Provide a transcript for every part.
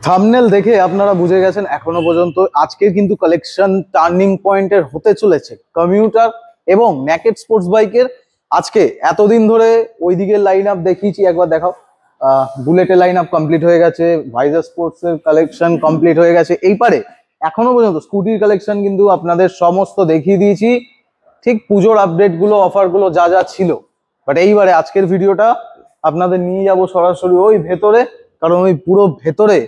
Thumbnail দেখে আপনারা বুঝে গেছেন এখনো পর্যন্ত আজকের কিন্তু কালেকশন টার্নিং পয়েন্টের হতে চলেছে কমিউটার এবং নেকেড স্পোর্টস বাইকের। আজকে এতদিন ধরে ওই দিকের লাইন আপ দেখিয়েছি, একবার দেখাও। বুলেটের লাইন আপ কমপ্লিট হয়ে গেছে, ভাইজার স্পোর্টস এর কালেকশন কমপ্লিট হয়ে গেছে। এইবারে এখনো পর্যন্ত স্কুটির কালেকশন কিন্তু আপনাদের সমস্ত দেখিয়ে দিয়েছি, ঠিক পুজোর আপডেট গুলো, অফার গুলো যা যা ছিল। বাট এইবারে আজকের ভিডিওটা আপনাদের নিয়ে যাব সরাসরি ওই ভেতরে, কারণ ওই পুরো ভেতরে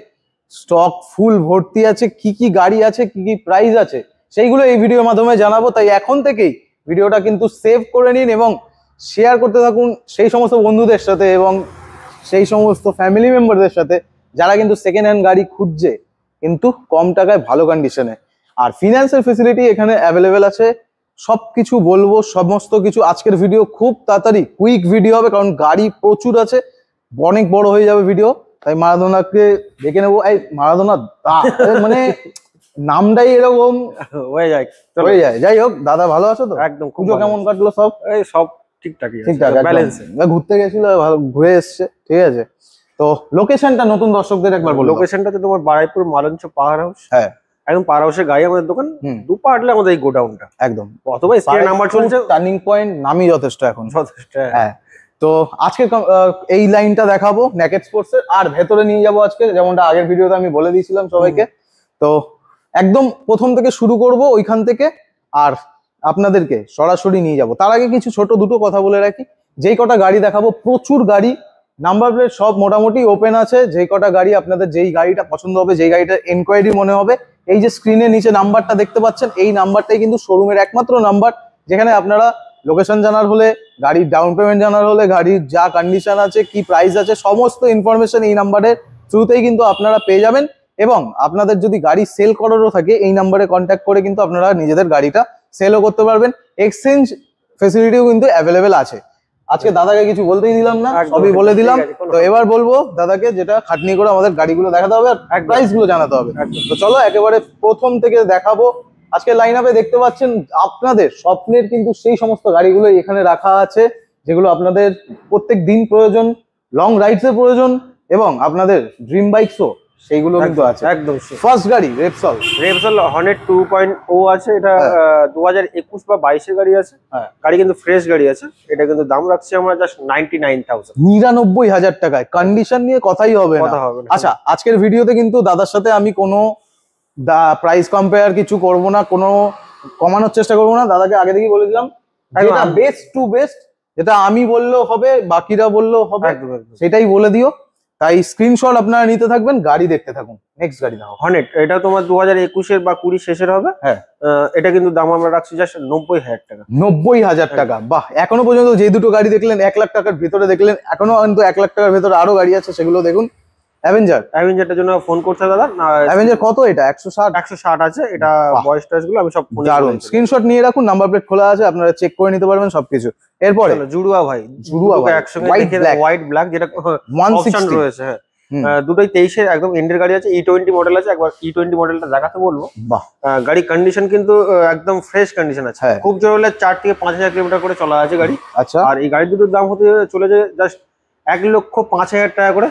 স্টক ফুল ভর্তি আছে। কি কি গাড়ি আছে, কি কি প্রাইস আছে, সেইগুলো এই ভিডিওর মাধ্যমে জানাবো। তাই এখন থেকেই ভিডিওটা কিন্তু সেভ করে নিন এবং শেয়ার করতে থাকুন সেই সমস্ত বন্ধুদের সাথে এবং সেই সমস্ত ফ্যামিলি মেম্বারদের সাথে যারা কিন্তু সেকেন্ড হ্যান্ড গাড়ি খুঁজছে কিন্তু কম টাকায় ভালো কন্ডিশনে। আর ফিনান্সের ফেসিলিটি এখানে অ্যাভেলেবেল আছে। সবকিছু বলবো, সমস্ত কিছু। আজকের ভিডিও খুব তাড়াতাড়ি কুইক ভিডিও হবে, কারণ গাড়ি প্রচুর আছে, অনেক বড় হয়ে যাবে ভিডিও। তাই মারাদোনাকে দেখে নেবো। এই মারাদোনা মানে নামটাই এরকম হয়ে যায়। যাই হোক, দাদা ভালো আছো তো? একদম। পুজো কেমন কাটলো? সব এই সব ঠিকঠাকই আছে, ঠিকঠাক, ব্যালেন্স। ঘুরতে গেছিল, ভালো ঘুরে এসছে, ঠিক আছে। তো লোকেশনটা নতুন দর্শকদের একবার বলো। লোকেশনটা তো তোমার বারাইপুর মালঞ্চ পাওয়ার হাউস। হ্যাঁ, একদম পাওয়ার হাউসের গাড়ি আমাদের দোকান, দুপা হাঁটলে আমাদের এই গোডাউনটা একদম। অথবা স্ক্রিনে নাম্বার চলছে। টার্নিং পয়েন্ট নামই যথেষ্ট এখন, যথেষ্ট। হ্যাঁ। তো আজকে এই লাইনটা দেখাবো নেকেড স্পোর্টস এর, আর ভেতরে নিয়ে যাবো আজকে, যেমনটা আগের ভিডিওতে আমি বলে দিয়েছিলাম সবাইকে। তো একদম প্রথম থেকে শুরু করব ওইখান থেকে, আর আপনাদেরকে সরাসরি নিয়ে যাব। তার আগে কিছু ছোট দুটো কথা বলে রাখি। যেই কটা গাড়ি দেখাবো প্রচুর গাড়ি, নাম্বার প্লেট সব মোটামুটি ওপেন আছে। যেই কটা গাড়ি আপনাদের যেই গাড়িটা পছন্দ হবে, যেই গাড়িটা এনকোয়ারি মনে হবে, এই যে স্ক্রিনের নিচে নাম্বারটা দেখতে পাচ্ছেন, এই নাম্বারটাই কিন্তু শোরুমের একমাত্র নাম্বার, যেখানে আপনারা লোকেশন জানার হলে, গাড়ির ডাউন পেমেন্ট জানার হলে, গাড়ির যা কন্ডিশন আছে, কি প্রাইস আছে, সমস্ত ইনফরমেশন এই নাম্বারের থ্রুতেই কিন্তু আপনারা পেয়ে যাবেন। এবং আপনাদের যদি গাড়ি সেল করারও থাকে, এই নাম্বারে কন্ট্যাক্ট করে কিন্তু আপনারা নিজেদের গাড়িটা সেলও করতে পারবেন। এক্সচেঞ্জ ফেসিলিটিও কিন্তু অ্যাভেলেবেল আছে। আজকে দাদাকে কিছু বলতেই দিলাম না, সবই বলে দিলাম। তো এবার বলবো দাদাকে যেটা খাটনি করে আমাদের গাড়িগুলো দেখাতে হবে আর প্রাইস গুলো জানাতে হবে। তো চলো একেবারে প্রথম থেকে দেখাবো। আজকে লাইন আপে দেখতে পাচ্ছেন আপনাদের স্বপ্নের কিন্তু সেই সমস্ত গাড়িগুলো এখানে রাখা আছে, যেগুলো আপনাদের প্রত্যেক দিন প্রয়োজন, লং রাইডস এর প্রয়োজন এবং আপনাদের ড্রিম বাইকসও সেইগুলো কিন্তু আছে। একদম। ফার্স্ট গাড়ি রেপসল হর্নেট 2.0 আছে। এটা 2021 বা 22 এর গাড়ি আছে। গাড়ি কিন্তু ফ্রেশ গাড়ি আছে। এটা কিন্তু দাম রাখছি আমরা জাস্ট 99,000 টাকায়। কন্ডিশন নিয়ে কথাই হবে না। আচ্ছা, আজকের ভিডিওতে কিন্তু দাদার সাথে আমি কোনো প্রাইস কম্পেয়ার কিছু করব না, কোনো কমানোর চেষ্টা করবো না। দাদাকে আগে থেকেই বলে দিলাম যেটা বেস্ট টু বেস্ট, যেটা আমি বললেও হবে, বাকিরা বললেও হবে, সেটাই বলে দিও। তাই স্ক্রিনশট আপনারা নিতে থাকবেন, গাড়ি দেখতে থাকুন। নেক্সট গাড়ি দাও হর্নেট। এটা তোমার 2021 এর বা 20 শেষের হবে। হ্যাঁ, এটা কিন্তু দাম আমরা রাখছি জাস্ট 90,000 টাকা। 90,000 টাকা। বাহ, এখনো পর্যন্ত যে দুটো গাড়ি দেখলেন 1 লাখ টাকার ভিতরে দেখলেন, এখনো কিন্তু 1 লাখ টাকার ভিতরে আরো গাড়ি আছে, সেগুলো দেখুন। অ্যাভেঞ্জারটার জন্য ফোন করতে দাদা। অ্যাভেঞ্জার কত? এটা 160 আছে। এটা বয়স টয়েস গুলো আমি সব ফোনে স্ক্রিনশট নিয়ে রাখুন, নাম্বার প্লেট খোলা আছে, আপনারা চেক করে নিতে পারবেন সবকিছু। এরপরে জুড়ুয়া ভাই, একসঙ্গে হোয়াইট ব্ল্যাক, যেটা 160 রয়েছে। হ্যাঁ, দুটোই 23 এর একদম এন্ডের গাড়ি আছে। E20 মডেল আছে। একবার E20 মডেলটা দেখাতে বলবো। বাহ, গাড়ি কন্ডিশন কিন্তু একদম ফ্রেশ কন্ডিশন আছে। খুব জোর হলে 4 থেকে 5,000 কিলোমিটার করে চলা আছে গাড়ি। আচ্ছা, আর এই গাড়ি দুটোর দাম হতে চলে যায় জাস্ট 1,05,000 টাকা করে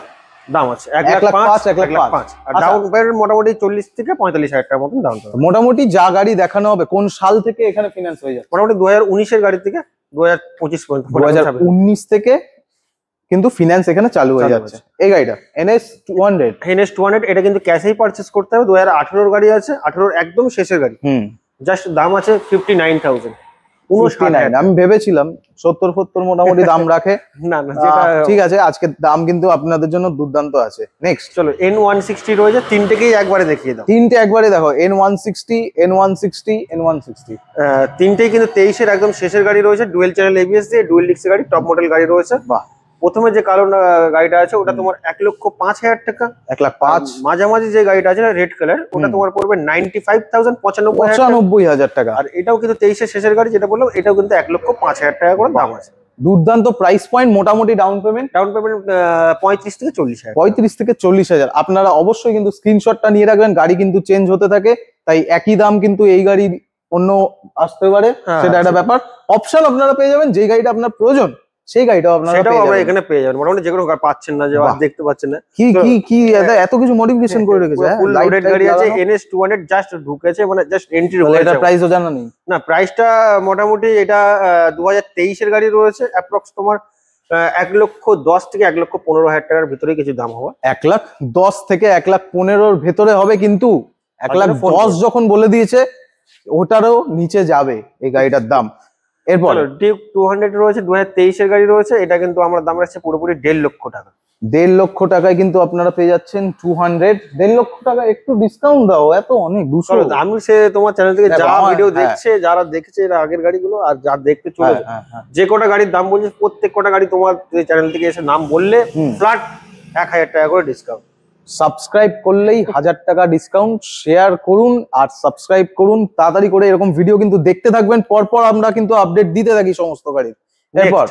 দাম আছে। 1,05,000। আর ডাউন পেমেন্ট মোটামুটি 40 থেকে 45,000 টাকার মতন ডাউন পেমেন্ট। মোটামুটি যা গাড়ি দেখানো হবে, কোন সাল থেকে এখানে ফিনান্স হয়ে যাচ্ছে? মোটামুটি 2019 এর গাড়ি থেকে 2025 পর্যন্ত। 2019 থেকে কিন্তু ফিনান্স এখানে চালু হয়ে যাচ্ছে। এই গাড়িটা NS200। এটা কিন্তু ক্যাশেই পারচেজ করতে হবে। 2018 এর গাড়ি আছে, 18 একদম শেষের গাড়ি। জাস্ট দাম আছে 59,000। আমি ভেবেছিলাম 70-70 মোটামুটি দাম রাখে। না, ঠিক আছে, আজকে দাম কিন্তু আপনাদের জন্য দুর্দান্ত আছে। নেক্সট চলো, N160 রয়েছে। তিনটেকেই একবারে দেখিয়ে দাও। তিনটে একবারে দেখো। N160, N160, N160 তিনটেই কিন্তু 23 এর একদম শেষের গাড়ি রয়েছে। ডুয়েল চ্যানেল ABS দিয়ে, ডুয়েল ডিক্স গাড়ি, টপ মডেল গাড়ি রয়েছে। বাহ, প্রথমে যে কালো গাড়িটা আছে ওটা তোমার 1,05,000 টাকা। 1,05,000। মাঝামাঝি যে গাড়িটা আছে রেড কালার, ওটা তোমার পড়বে 95,000, 95,000 টাকা। আর এটাও কিন্তু 23 এর শেষের গাড়ি, যেটা বললাম, এটাও কিন্তু 1,05,000 টাকা করে দাম আছে। দুর্দান্ত প্রাইস পয়েন্ট। মোটামুটি ডাউন পেমেন্ট 35 থেকে 40,000। 35 থেকে 40,000। আপনারা অবশ্যই কিন্তু স্ক্রিনশটটা নিয়ে রাখবেন। গাড়ি কিন্তু চেঞ্জ হতে থাকে, তাই একই দাম কিন্তু এই গাড়ির অন্য আসতে পারে, সেটা একটা ব্যাপার। অপশন আপনারা পেয়ে যাবেন, যে গাড়িটা আপনার প্রয়োজন সেই গাড়িটাও আপনারা সেটাও পেয়ে আমরা যাবেন। এখানে পেয়ে যাবেন, মোটামুটি যেগুলো পাচ্ছেন না, যে বাহ। দেখতে পাচ্ছেন না। কি কি কি এত কিছু মডিফিকেশন করে রেখেছে, হ্যাঁ ফুল লাইট লোডেড গাড়ি আছে, NS 200 জাস্ট ঢুকেছে, মানে জাস্ট এন্ট্রি তাহলে এটা হয়েছে। প্রাইসও জানা নেই? না, প্রাইসটা মোটামুটি এটা 2023 এর গাড়ি রয়েছে, অ্যাপ্রক্স তোমার 1,10,000 থেকে 1,15,000 টাকার ভিতরে কিছু দাম হবে। 1,10,000 থেকে 1,15,000 ভেতরে হবে, কিন্তু 1,10,000 যখন বলে দিয়েছে ওটারও নিচে যাবে এই গাড়িটার দাম। এরপর ডিউক 200 রয়েছে, 2023 এর গাড়ি রয়েছে, এটা কিন্তু আমরা দাম রাখছি পুরোপুরি 1.5 লক্ষ টাকা। 1.5 লক্ষ টাকায় কিন্তু আপনারা পেয়ে যাচ্ছেন 200। 1.5 লক্ষ টাকা একটু ডিসকাউন্ট দাও, এত অনেক 200। আমি সে তোমার চ্যানেল থেকে দেখো, যা আমার- ভিডিও হ্যাঁ। দেখছে, যারা দেখেছে এর আগের গাড়িগুলো আর যা দেখতে চলেছে, হ্যাঁ, হ্যাঁ। যে কটা গাড়ির দাম বলছে প্রত্যেক কটা গাড়ি তোমার চ্যানেল থেকে এসে নাম বললে হুম। ফ্ল্যাট 1,000 টাকা করে ডিসকাউন্ট। সাবস্ক্রাইব করলেই 1000 টাকা ডিসকাউন্ট। শেয়ার করুন আর সাবস্ক্রাইব করুন তাড়াতাড়ি করে, এরকম ভিডিও কিন্তু দেখতে থাকবেন, পরপর আমরা কিন্তু আপডেট দিতে থাকি সমস্ত গাড়ির। এরপর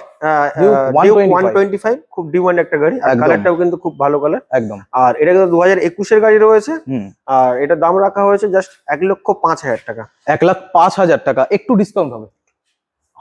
Duke ডিউক 125 খুব ডিমান্ড একটা গাড়ি, আর একদম। কালারটাও কিন্তু খুব ভালো কালার। একদম। আর এটা কিন্তু 2021 এর গাড়ি রয়েছে, হুম। আর এটা দাম রাখা হয়েছে জাস্ট 1,05,000 টাকা। 1,05,000 টাকা, একটু ডিসকাউন্ট হবে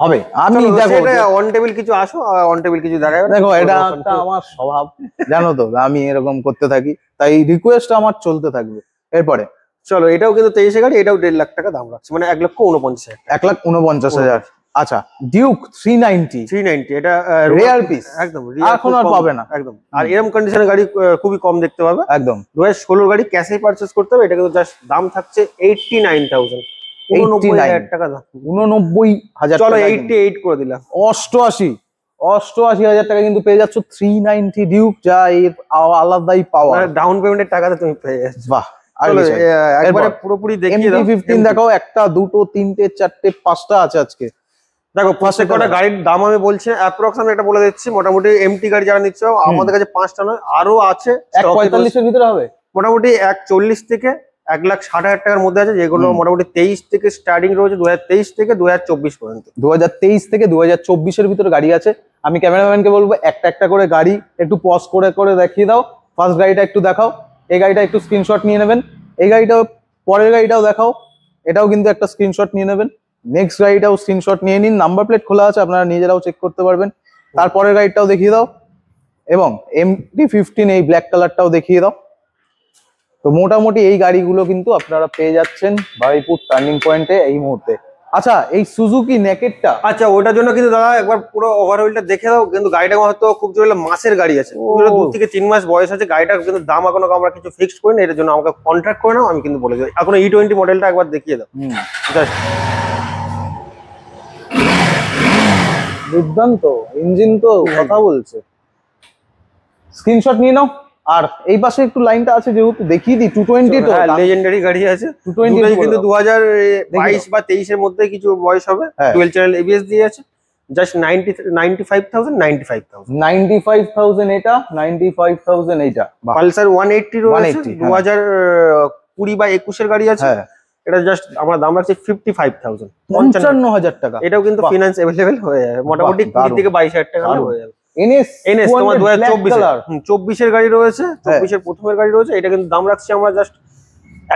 হবে। আমি দেখো অন টেবিল কিছু আসো, অন টেবিল কিছু দেখাবে। দেখো এটা একটা আমার স্বভাব, জানো তো আমি এরকম করতে থাকি, তাই রিকোয়েস্ট আমার চলতে থাকবে। এরপরে চলো, এটাও কিন্তু 23 এর গাড়ি, এটাও 1.5 লাখ টাকা দাম রাখছে, মানে 1,49,000। 1,49,000। আচ্ছা, ডিউক 390 390 এটা রেয়ার পিস, একদম এখন আর পাবে না একদম। আর এরকম কন্ডিশনের গাড়ি খুবই কম দেখতে পাবে। একদম। 2016 গাড়ি ক্যাশে পারচেজ করতে হবে, এটা কিন্তু জাস্ট দাম থাকছে 89,000, 89,000 টাকা দাম। 89,000 চলো টাকা, 88 করে দিলাম। 88,000 টাকা কিন্তু পেয়ে যাচ্ছ 390 ডিউক, যা এর আলাদাই পাওয়ার। মানে ডাউন পেমেন্টের টাকাতে তুমি পেয়ে যাচ্ছ। বাহ। আর চলো, কি চাই? একবারে এরপর পুরোপুরি দেখিয়ে দাও। MT-15 দেখাও, একটা দুটো তিনটে চারটে পাঁচটা আছে আজকে। দেখো প্রত্যেক কটা গাড়ির দাম আমি বলছি, অ্যাপ্রক্স আমি এটা বলে দিচ্ছি। মোটামুটি এমটি গাড়ি যারা নিচ্ছ, আমাদের কাছে 5টা নয় আরো আছে। 1,45 এর ভিতরে হবে, মোটামুটি 1,40,000 থেকে 1,60,000 টাকার মধ্যে আছে, যেগুলো মোটামুটি 23 থেকে স্টার্টিং রয়েছে, 2023 থেকে 2024 পর্যন্ত। 2023 থেকে 2024 এর ভিতরে গাড়ি আছে। আমি ক্যামেরাম্যানকে বলবো একটা একটা করে গাড়ি একটু পজ করে করে দেখিয়ে দাও। ফার্স্ট গাড়িটা একটু দেখাও, এই গাড়িটা একটু স্ক্রিনশট নিয়ে নেবেন। এই গাড়িটাও, পরের গাড়িটাও দেখাও, এটাও কিন্তু একটা স্ক্রিনশট নিয়ে নেবেন। নেক্সট গাড়িটাও স্ক্রিনশট নিয়ে নিন, নাম্বার প্লেট খোলা আছে, আপনারা নিজেরাও চেক করতে পারবেন। তারপরের গাড়িটাও দেখিয়ে দাও, এবং MT-15 এই ব্ল্যাক কালারটাও দেখিয়ে দাও। তো মোটামুটি এই গাড়িগুলো কিন্তু আপনারা পেয়ে যাচ্ছেন বারুইপুর টার্নিং পয়েন্টে এই মুহূর্তে। আচ্ছা, এই সুজুকি নেকেটটা, আচ্ছা, ওটার জন্য কিন্তু দাদা একবার পুরো ওভারঅলটা দেখে দাও। কিন্তু গাড়িটা হয়তো খুব জোরে মাসের গাড়ি আছে, ও। 2 থেকে 3 মাস বয়স আছে গাড়িটার, কিন্তু দাম এখনো আমরা কিছু ফিক্সড করি না। এর জন্য আমাকে কন্ট্রাক্ট করে নাও, আমি কিন্তু বলে দিই। এখন E20 মডেলটা একবার দেখিয়ে দাও জাস্ট। দুর্দান্ত ইঞ্জিন তো কথা বলছে। স্ক্রিনশট নিয়ে নাও। আর এই পাশে একটু লাইনটা আছে, যেহেতু দেখিয়ে দিই 220 তো লেজেন্ডারি গাড়ি আছে, 220 দুটোই কিন্তু 2022 বা 23 এর মধ্যে কিছু বয়স হবে। হ্যাঁ। 12 চ্যানেল ABS দিয়ে আছে, জাস্ট 95,000 95,000 এটা, 95,000 এইটা। বাহ। পালসার 180 রয়েছে, 180, 2020 বা 21 এর গাড়ি আছে। হ্যাঁ, এটা জাস্ট আমরা দাম রাখছি 55,000। 55,000 টাকা। এটাও কিন্তু বাহ। ফিনান্স अवेलेबल হয়ে যাবে, মোটামুটি বাহ, 20 দারুণ। থেকে 22,000 টাকা দারুণ। হয়ে যাবে। NS NS তোমার 2024 কালার। 24 এর গাড়ি রয়েছে, 24 এর প্রথমের গাড়ি রয়েছে। এটা কিন্তু দাম রাখছি আমরা জাস্ট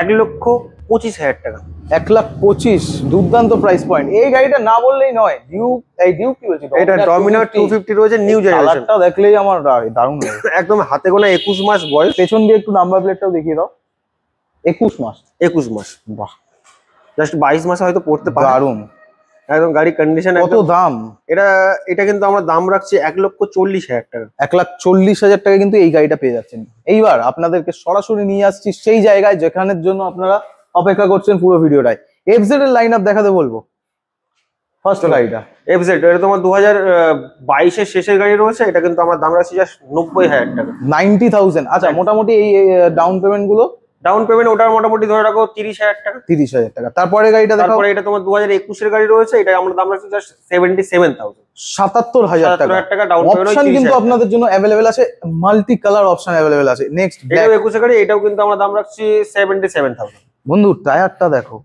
1,25,000 টাকা। 1,25,000, দুর্দান্ত প্রাইস পয়েন্ট। এই গাড়িটা না বললেই নয়, ডিউক, এই ডিউক কি বলছি, এটা ডমিনার 250 রয়েছে, নিউ জেনারেশন। কালারটা দেখলেই আমার দারুণ লাগে। একদম হাতে গোনা 21 মাস বয়স। পেছন দিয়ে একটু নাম্বার প্লেটটাও দেখিয়ে দাও। 21 মাস। 21 মাস, বাহ, জাস্ট 22 মাসে হয়তো পড়তে পারে। দারুণ। একদম গাড়ি কন্ডিশন কত দাম? এটা কিন্তু আমরা দাম রাখছি 1,40,000 টাকা। 1,40,000 টাকা কিন্তু এই গাড়িটা পেয়ে যাচ্ছেন। এইবার আপনাদেরকে সরাসরি নিয়ে আসছি সেই জায়গায় যেখানের জন্য আপনারা অপেক্ষা করছেন পুরো ভিডিওটায়। FZ এর লাইন আপ দেখাতে বলবো। ফার্স্ট গাড়িটা FZ, এটা তোমার 2022 এর শেষের গাড়ি রয়েছে। এটা কিন্তু আমরা দাম রাখছি জাস্ট 90,000 টাকা। 90,000। আচ্ছা, মোটামুটি এই ডাউন পেমেন্ট গুলো, ডাউন পেমেন্ট ওটা মোটামুটি ধরে রাখো 30,000 টাকা। 30,000 টাকা। তারপরে গাড়িটা দেখাও। তারপরে এটা তোমার 2021 এর গাড়ি রয়েছে, এটা আমরা দাম রাখছি জাস্ট 77,000। 77,000 টাকা। 77,000 টাকা ডাউন পেমেন্ট। অপশন কিন্তু আপনাদের জন্য অ্যাভেলেবেল আছে, মাল্টি কালার অপশন অ্যাভেলেবেল আছে। নেক্সট এটাও 21 এর গাড়ি, এটাও কিন্তু আমরা দাম রাখছি 77,000। বন্ধু টায়ারটা দেখো,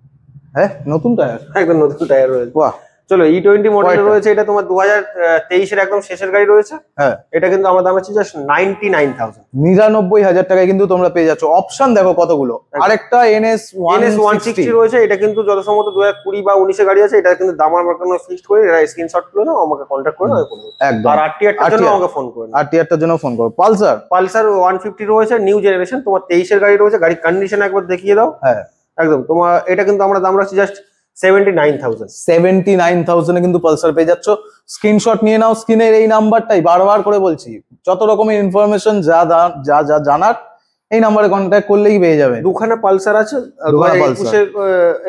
হ্যাঁ নতুন টায়ার, একদম নতুন টায়ার রয়েছে। বাহ। চলো E20 মডেল কয়টা? রয়েছে, এটা তোমার 2023 এর একদম শেষের গাড়ি রয়েছে। হ্যাঁ, এটা কিন্তু আমার দাম আছে জাস্ট 99,000। 99,000 টাকায় কিন্তু তোমরা পেয়ে যাচ্ছ। অপশন দেখো কতগুলো। আরেকটা NS NS 160 রয়েছে, এটা কিন্তু যত সম্ভবত 2020 বা 19 এর গাড়ি আছে। এটা কিন্তু দাম আমার কোনো ফিক্সড করে এরা স্ক্রিনশট তুলে নাও, আমাকে কন্টাক্ট করে নাও। একদম। আর RTR টার জন্য আমাকে ফোন করে নাও। RTR টার জন্য ফোন করো। পালসার 150 রয়েছে, নিউ জেনারেশন, তোমার 23 এর গাড়ি রয়েছে। গাড়ির কন্ডিশন একবার দেখিয়ে দাও। হ্যাঁ, একদম। তোমার এটা কিন্তু আমরা দাম রাখছি জাস্ট 79,000। 79,000 এ কিন্তু পালসার পেয়ে যাচ্ছ। স্ক্রিনশট নিয়ে নাও, স্ক্রিনের এই নাম্বারটাই বারবার করে বলছি, যত রকমের ইনফরমেশন যা জানার এই নাম্বারে কন্ট্যাক্ট করলেই পেয়ে যাবে। দুখানা পালসার আছে, দুখানা পালসার।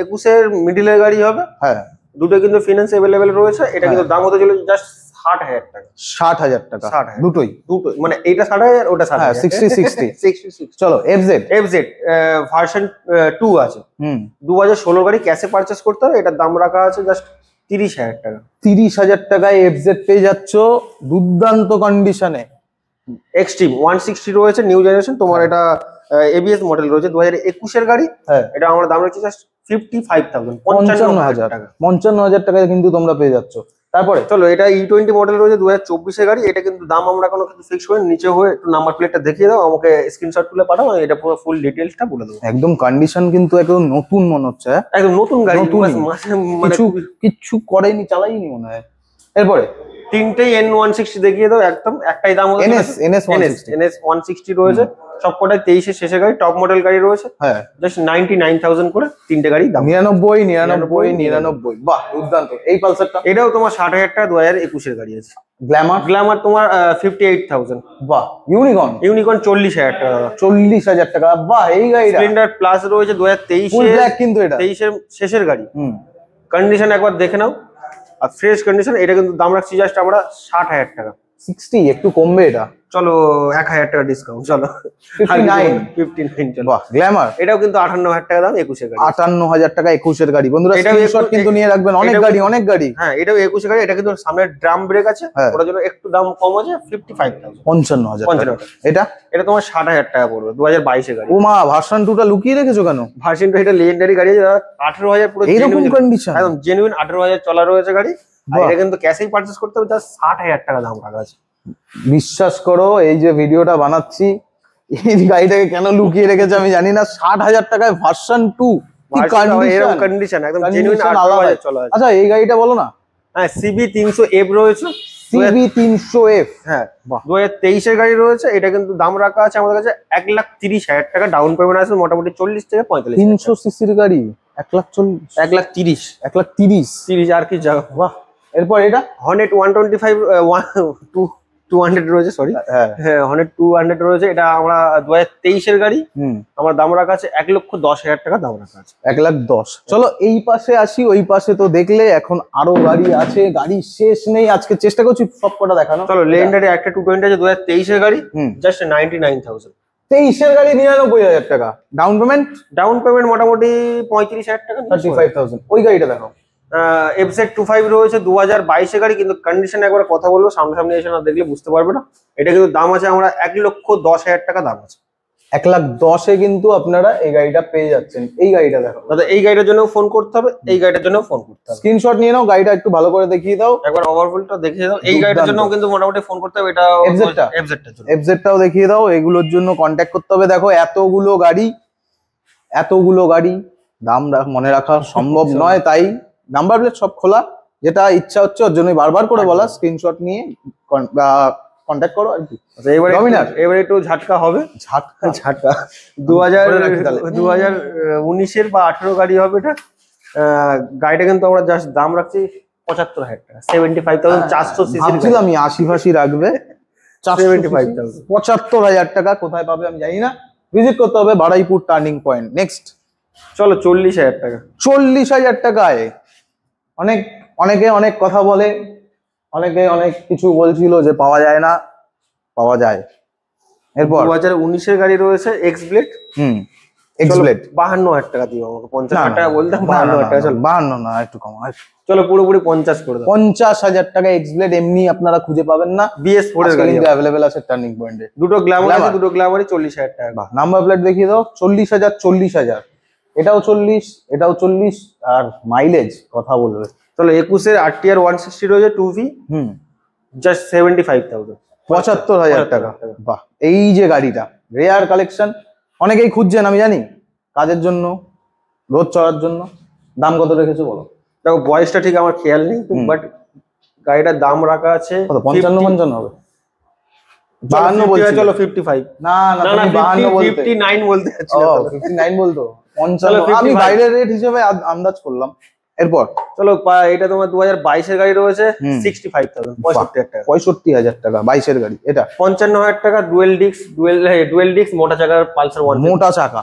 21 এর মিডিলের গাড়ি হবে। হ্যাঁ, দুটো কিন্তু ফিনান্স अवेलेबल রয়েছে। এটা কিন্তু দাম হতে চলেছে জাস্ট 60,000 টাকা। 60,000 টাকা 60,000 দুটোই। দুটো মানে এইটা 60,000, ওটা 60,000। হ্যাঁ, 60 66। চলো FZ ভার্সন 2 আছে, হুম 2016 গাড়ি, ক্যাশে পারচেস করতে হবে। এটার দাম রাখা আছে জাস্ট 30,000 টাকা। 30,000 টাকায় FZ পেয়ে যাচ্ছ দুর্দান্ত কন্ডিশনে। এক্সট্রিম 160 রয়েছে, নিউ জেনারেশন। তোমার এটা ABS মডেল রয়েছে, 2021 এর গাড়ি। হ্যাঁ, এটা আমার দাম রয়েছে জাস্ট 55,000, 55,000 টাকা। 55,000 টাকায় কিন্তু তোমরা পেয়ে যাচ্ছ। তারপরে চলো, এটা E20 মডেল রয়েছে, 2024 এর গাড়ি। এটা কিন্তু দাম আমরা কোনো কিছু ফিক্স করে নিচে হয়ে একটু নাম্বার প্লেটটা দেখিয়ে দাও, আমাকে স্ক্রিনশট তুলে পাঠাও, আমি এটা পুরো ফুল ডিটেইলসটা বলে দেবো। একদম কন্ডিশন কিন্তু একদম নতুন মনে হচ্ছে। হ্যাঁ? একদম নতুন গাড়ি, নতুনই। মানে কিছু করেনি, চালাইনি মনে হয়। এরপরে তিনটেই N160 দেখিয়ে দাও। একদম একটাই দাম হচ্ছে NS 160। NS 160 রয়েছে, সবকটাই 23 এর শেষের গাড়ি, টপ মডেল গাড়ি রয়েছে। হ্যাঁ, জাস্ট 99,000 করে তিনটে গাড়ি দাম। 99। বাহ, দুর্দান্ত। এই পালসারটা এটাও তোমার 60,000 টাকা, 2021 এর গাড়ি আছে। গ্ল্যামার তোমার 58,000। বাহ। ইউনিকর্ন 40,000 টাকা। 40,000 টাকা। বাহ, এই গাড়িটা স্প্লেন্ডার প্লাস রয়েছে, 2023 ফুল ব্ল্যাক কিন্তু এটা। 23 এর শেষের গাড়ি। হুম কন্ডিশন একবার দেখে নাও, আর ফ্রেশ কন্ডিশন। এটা কিন্তু দাম রাখছি জাস্ট আমরা 60,000 টাকা। 60 একটু কমবে এটা। চলো 1,000 টাকা ডিসকাউন্ট, চলো 59 চলো। বাহ, গ্ল্যামার এটাও কিন্তু 58,000 টাকা দাম, 21 এর গাড়ি। 58,000 টাকা 21 এর গাড়ি। বন্ধুরা এটাও স্ক্রিনশট কিন্তু নিয়ে রাখবেন। অনেক গাড়ি। হ্যাঁ, এটাও 21 এর গাড়ি। এটা কিন্তু সামনে ড্রাম ব্রেক আছে, হ্যাঁ। ওটার জন্য একটু দাম কম আছে, 55,000। 55,000 টাকা। এটা তোমার 60,000 টাকা পড়বে, 2022 এর গাড়ি। ও মা, ভার্সন 2টা লুকিয়ে রেখেছো কেন? ভার্সনটা এটা লেজেন্ডারি গাড়ি, 18,000 পুরো এইরকম কন্ডিশন, একদম জেনুইন 18,000 চলা রয়েছে গাড়ি। আর বাহ। এটা কিন্তু ক্যাশেই পারচেজ করতে হবে, জাস্ট 60,000 টাকা দাম রাখা আছে। বিশ্বাস করো, এই যে ভিডিওটা বানাচ্ছি, এই গাড়িটাকে কেন লুকিয়ে রেখেছে আমি জানি না। 60,000 টাকায় ভার্সন 2, কি এরকম কন্ডিশন, একদম জেনুইন 18,000 চলা আছে। আচ্ছা, এই গাড়িটা বলো না। হ্যাঁ, CB 300F রয়েছে। CB 300F। হ্যাঁ, বাহ। 2023 এর গাড়ি রয়েছে। এটা কিন্তু দাম রাখা আছে আমাদের কাছে 1,30,000 টাকা। ডাউন পেমেন্ট আছে মোটামুটি 40 থেকে 45,000। 300 সিসির গাড়ি 1,40,000, 1,30,000 1,30,000। আর কি যাও। বাহ। এরপর এটা হর্নেট 125 200 রয়েছে, সরি। হ্যাঁ, হ্যাঁ, হর্নেট 200 রয়েছে। এটা আমরা 2023 এর গাড়ি। হুম আমার দাম রাখা আছে 1,10,000 টাকা দাম রাখা আছে। 1,10,000। চলো এই পাশে আসি। ওই পাশে তো দেখলে, এখন আরো গাড়ি আছে, গাড়ি শেষ নেই। আজকে চেষ্টা করছি সব কটা দেখানো। চলো, লেজেন্ডারি একটা 220 আছে, 2023 এর গাড়ি, হুম জাস্ট 99,000। 23 এর গাড়ি 99,000 টাকা। ডাউন পেমেন্ট মোটামুটি 35,000 টাকা। 35,000। ওই গাড়িটা দেখো। FZ 25 রয়েছে, 2022 এর গাড়ি। কিন্তু কন্ডিশন একবার কথা বলবো, সামনাসামনি এসে না দেখলে বুঝতে পারবে না। এটা কিন্তু দাম আছে আমরা 1,10,000 টাকা দাম আছে। 1,10,000 কিন্তু আপনারা এই গাড়িটা পেয়ে যাচ্ছেন। এই গাড়িটা দেখো দাদা, এই গাড়িটার জন্য ফোন করতে হবে, এই গাড়িটার জন্য ফোন করতে হবে। স্ক্রিনশট নিয়ে নাও, গাড়িটা একটু ভালো করে দেখিয়ে দাও। একবার ওভারঅলটা দেখিয়ে দাও। এই গাড়িটার জন্য কিন্তু মোটামুটি ফোন করতে হবে। এটা FZ টার জন্য। FZ-টাও দেখিয়ে দাও। এগুলোর জন্য কন্ট্যাক্ট করতে হবে। দেখো এতগুলো গাড়ি দাম মনে রাখা সম্ভব নয়, তাই নাম্বার প্লেট সব খোলা। যেটা ইচ্ছা হচ্ছে ওর জন্যই বারবার করে বলা, স্ক্রিনশট নিয়ে কন্ট্যাক্ট করো আর কি। এবারে একটু ঝাটকা হবে। ঝাটকা 2019 বা 18 গাড়ি হবে এটা। গাড়িটা কিন্তু আমরা জাস্ট দাম রাখছি 75,000 টাকা, 75,400 সিসি। ভাবছিলাম আমি 80-ফাশি রাখবে। 75,000। 75,000 টাকা কোথায় পাবে আমি জানি না। ভিজিট করতে হবে বারুইপুর টার্নিং পয়েন্ট। নেক্সট চলো 40,000 টাকা। 40,000 টাকায় অনেকে অনেক কথা বলে, অনেকে অনেক কিছু বলছিল যে পাওয়া যায় না, পাওয়া যায়। এরপর 2019 এর গাড়ি রয়েছে, X-Blade। X-Blade 52,000 টাকা দিও আমাকে। 50,000 টাকা বলতাম, 52,000 টাকা। চলো 52 না, একটু কম। চলো পুরোপুরি 50 করে দাও। 50,000 টাকা X-Blade এমনি আপনারা খুঁজে পাবেন না। BS4 এর গাড়ি কিন্তু অ্যাভেলেবেল আছে টার্নিং পয়েন্টে। দুটো গ্ল্যামার আছে, দুটো গ্ল্যামারই 40,000 টাকা। বাহ, নাম্বার প্লেট দেখিয়ে দাও। 40,000, 40,000। এটাও 40, এটাও 40। আর মাইলেজ কথা বলবে, চলো 21 এর RTR 160 রয়েছে 2V, জাস্ট 75,000, 75,000 টাকা। বাহ, এই যে গাড়িটা রেয়ার কালেকশন, অনেকেই খুঁজছেন আমি জানি, কাজের জন্য, রোদ চড়ার জন্য। দাম কত রেখেছো বলো? দেখো বয়সটা ঠিক আমার খেয়াল নেই, বাট গাড়িটার দাম রাখা আছে 55 হবে, 52 বলছি। চলো 55, না না তুমি 52 বলতে, 59 বলতে যাচ্ছি। ও 59 বলতো, 55 আমি বাইরের রেট হিসেবে আন্দাজ করলাম। এরপর চলো এটা তোমার 2022 এর গাড়ি রয়েছে 65,000, 65,000 টাকা। 65,000 টাকা 22 এর গাড়ি। এটা 55,000 টাকা, ডুয়েল ডিস্ক মোটা চাকার পালসার 1, মোটা চাকা,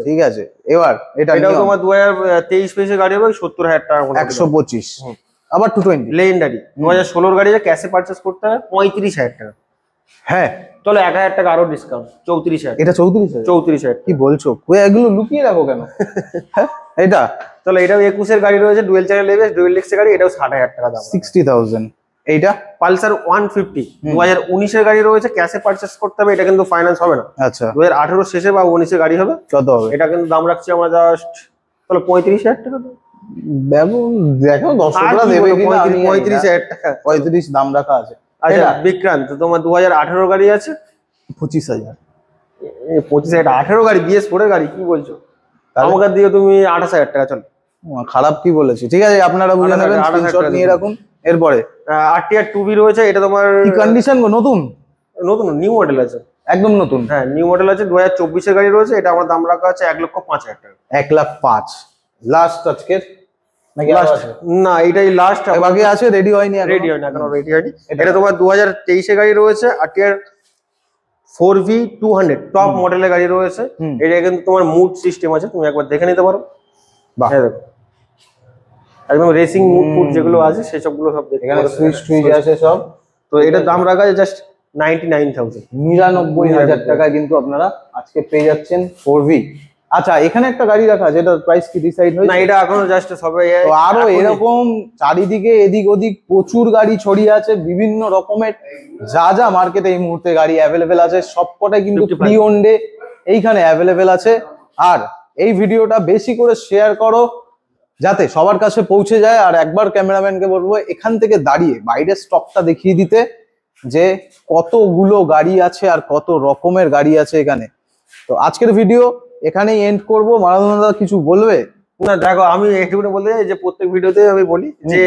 ঠিক আছে। এবার এটাও তোমার 2023-24 এর গাড়ি হবে 70,000 টাকা, 125, আবার 220 লেজেন্ডারি 2016 এর গাড়ি, ক্যাশে পারচেজ করতে হবে 35,000 টাকা। হ্যাঁ চলো 1,000 টাকা আরো ডিসকাউন্ট, 34,000। এটা 34,000? কি বলছো, কই এগুলো লুকিয়ে রাখো কেন? এটা চলো এটাও 21 এর গাড়ি রয়েছে, ডুয়েল চ্যানেল এবিএস, ডুয়েল ডিস্কের গাড়ি, এটাও 60,000 টাকা দাম, 60,000। এইটা পালসার 150 2019 এর গাড়ি রয়েছে, ক্যাশে পারচেজ করতে হবে, এটা কিন্তু ফাইন্যান্স হবে না। আচ্ছা, 2018 শেষে বা 19 এর গাড়ি হবে। কত হবে? এটা কিন্তু দাম রাখছি আমরা জাস্ট, চলো 35,000 টাকা। দেখো দেখো দর্শকরা দেবে কিনা, 35,000 টাকা, 35 দাম রাখা আছে। আচ্ছা বিক্রান্ত তোমার 2018 গাড়ি আছে 25,000। 25,000 18 গাড়ি, BS4 এর গাড়ি, কি বলছো? আমাকে দিয়ে তুমি 28,000 টাকা। চলো খারাপ কি বলেছি, ঠিক আছে আপনারা বুঝে নেবেন, স্ক্রিনশট নিয়ে রাখুন। এরপরে RTR 2V রয়েছে, এটা তোমার কি কন্ডিশন গো? নতুন নতুন নিউ মডেল আছে, একদম নতুন। হ্যাঁ নিউ মডেল আছে, 2024 এর গাড়ি রয়েছে, এটা আমার দাম রাখা আছে 1,05,000 টাকা। 1,05,000 লাস্ট আজকের নাকি লাস্ট? না এটাই লাস্ট, বাকি আছে, রেডি হয়নি, রেডি হয়নি এখনো, রেডি হয়নি। এটা তোমার 2023 এর গাড়ি রয়েছে, RTR 4V 200 টপ মডেলের গাড়ি রয়েছে। এটা কিন্তু তোমার মুড সিস্টেম আছে, তুমি একবার দেখে নিতে পারো। বাহ, দেখো একদম রেসিং মুড যেগুলো আছে সেসব গুলো সব দেখতে এখানে পারো, সুইচ আছে সব। তো এটার দাম রাখা আছে জাস্ট 99,000, 99,000 টাকা কিন্তু আপনারা আজকে পেয়ে যাচ্ছেন 4V। আচ্ছা, এখানে একটা গাড়ি রাখা আছে, এটার প্রাইস কি ডিসাইড হয়েছে? না এটা এখনো জাস্ট সবাই, তো আরো এরকম চারিদিকে এদিক ওদিক প্রচুর গাড়ি ছড়িয়ে আছে, বিভিন্ন রকমের যা যা মার্কেটে এই মুহূর্তে গাড়ি অ্যাভেলেবেল আছে সবকটাই কিন্তু প্রি ওন্ডে এইখানে অ্যাভেলেবেল আছে। আর এই ভিডিওটা বেশি করে শেয়ার করো যাতে সবার কাছে পৌঁছে যায়। আর একবার ক্যামেরাম্যানকে বলবো এখান থেকে দাঁড়িয়ে বাইরের স্টকটা দেখিয়ে দিতে, যে কতগুলো গাড়ি আছে আর কত রকমের গাড়ি আছে এখানে। তো আজকের ভিডিও এখানেই এন্ড করবো। মারাদোনা দা কিছু বলবে? না দেখো আমি একটুখানি বলতে চাই যে প্রত্যেক ভিডিওতে আমি বলি যে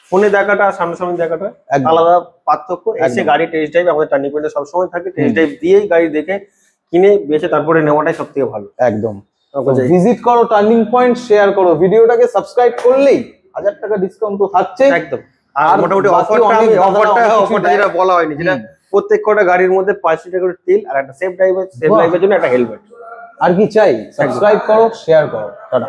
ফোনে দেখাটা সামনাসামনি দেখাটা আলাদা পার্থক্য। এসে গাড়ি টেস্ট ড্রাইভ আমাদের টার্নিং পয়েন্টে সবসময় থাকে, টেস্ট ড্রাইভ দিয়েই গাড়ি দেখে কিনে বেচে তারপরে নেওয়াটাই সব থেকে ভালো। একদম, ভিজিট করো টার্নিং পয়েন্ট, শেয়ার করো ভিডিওটাকে, সাবস্ক্রাইব করলেই 1000 টাকা ডিসকাউন্ট তো থাকছে একদম। আর মোটামুটি অফারটা যেটা বলা হয়নি, যেটা প্রত্যেক কটা গাড়ির মধ্যে 5 লিটার করে তেল আর একটা সেফ ড্রাইভের জন্য একটা হেলমেট। আর কি চাই? সাবস্ক্রাইব করো, শেয়ার করো, টাটা।